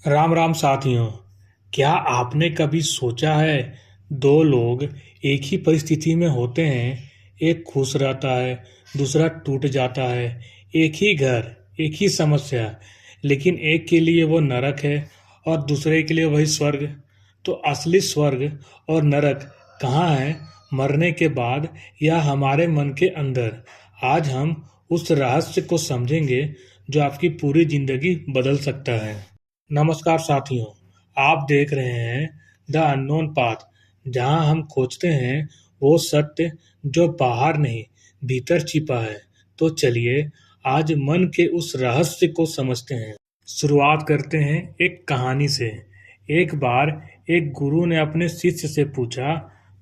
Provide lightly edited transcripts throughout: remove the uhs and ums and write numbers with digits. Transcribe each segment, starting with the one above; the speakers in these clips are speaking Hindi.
राम राम साथियों। क्या आपने कभी सोचा है दो लोग एक ही परिस्थिति में होते हैं। एक खुश रहता है, दूसरा टूट जाता है। एक ही घर, एक ही समस्या, लेकिन एक के लिए वो नरक है और दूसरे के लिए वही स्वर्ग। तो असली स्वर्ग और नरक कहाँ है, मरने के बाद या हमारे मन के अंदर? आज हम उस रहस्य को समझेंगे जो आपकी पूरी जिंदगी बदल सकता है। नमस्कार साथियों, आप देख रहे हैं द अननोन पाथ, जहां हम खोजते हैं वो सत्य जो बाहर नहीं, भीतर छिपा है। तो चलिए आज मन के उस रहस्य को समझते हैं। शुरुआत करते हैं एक कहानी से। एक बार एक गुरु ने अपने शिष्य से पूछा,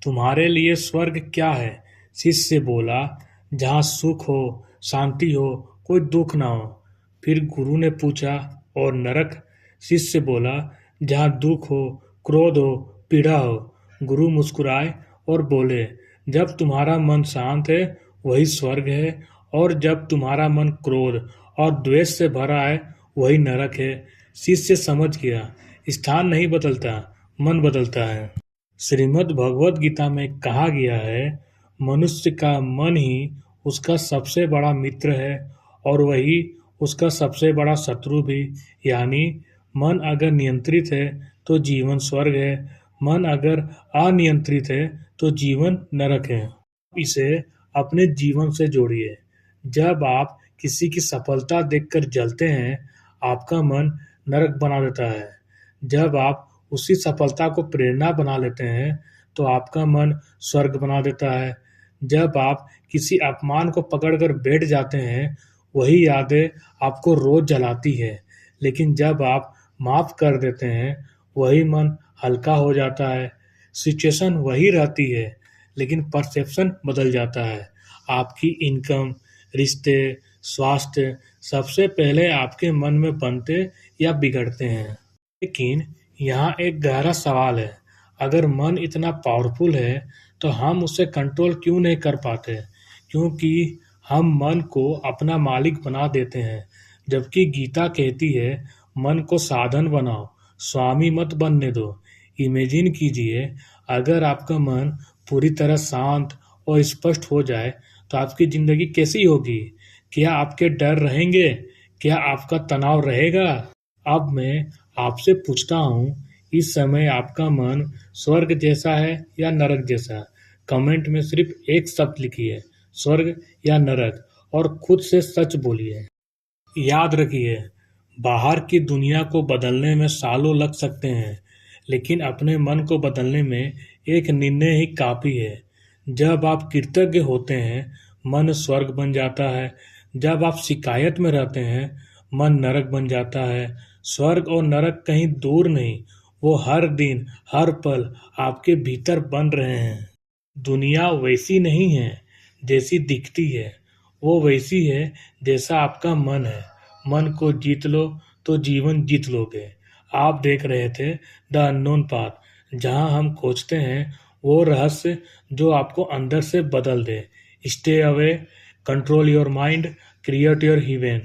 तुम्हारे लिए स्वर्ग क्या है? शिष्य बोला, जहाँ सुख हो, शांति हो, कोई दुख ना हो। फिर गुरु ने पूछा, और नरक? शिष्य बोला, जहाँ दुख हो, क्रोध हो, पीड़ा हो। गुरु मुस्कुराए और बोले, जब तुम्हारा मन शांत है वही स्वर्ग है, और जब तुम्हारा मन क्रोध और द्वेष से भरा है वही नरक है। शिष्य समझ गया, स्थान नहीं बदलता, मन बदलता है। श्रीमद् भगवद गीता में कहा गया है, मनुष्य का मन ही उसका सबसे बड़ा मित्र है और वही उसका सबसे बड़ा शत्रु भी। यानी मन अगर नियंत्रित है तो जीवन स्वर्ग है, मन अगर अनियंत्रित है तो जीवन नरक है। इसे अपने जीवन से जोड़िए। जब आप किसी की सफलता देखकर जलते हैं, आपका मन नरक बना देता है। जब आप उसी सफलता को प्रेरणा बना लेते हैं तो आपका मन स्वर्ग बना देता है। जब आप किसी अपमान को पकड़कर बैठ जाते हैं, वही यादें आपको रोज जलाती है। लेकिन जब आप माफ कर देते हैं, वही मन हल्का हो जाता है। सिचुएशन वही रहती है, लेकिन परसेप्शन बदल जाता है। आपकी इनकम, रिश्ते, स्वास्थ्य सबसे पहले आपके मन में बनते या बिगड़ते हैं। लेकिन यहाँ एक गहरा सवाल है, अगर मन इतना पावरफुल है तो हम उसे कंट्रोल क्यों नहीं कर पाते? क्योंकि हम मन को अपना मालिक बना देते हैं, जबकि गीता कहती है, मन को साधन बनाओ, स्वामी मत बनने दो। इमेजिन कीजिए, अगर आपका मन पूरी तरह शांत और स्पष्ट हो जाए तो आपकी जिंदगी कैसी होगी? क्या आपके डर रहेंगे? क्या आपका तनाव रहेगा? अब मैं आपसे पूछता हूँ, इस समय आपका मन स्वर्ग जैसा है या नरक जैसा? कमेंट में सिर्फ एक शब्द लिखिए, स्वर्ग या नरक, और खुद से सच बोलिए। याद रखिए, बाहर की दुनिया को बदलने में सालों लग सकते हैं, लेकिन अपने मन को बदलने में एक निर्णय ही काफी है। जब आप कृतज्ञ होते हैं, मन स्वर्ग बन जाता है। जब आप शिकायत में रहते हैं, मन नरक बन जाता है। स्वर्ग और नरक कहीं दूर नहीं, वो हर दिन, हर पल आपके भीतर बन रहे हैं। दुनिया वैसी नहीं है जैसी दिखती है, वो वैसी है जैसा आपका मन है। मन को जीत लो तो जीवन जीत लोगे। आप देख रहे थे द अननोन पाथ, जहां हम खोजते हैं वो रहस्य जो आपको अंदर से बदल दे। Stay away, control your mind, create your haven.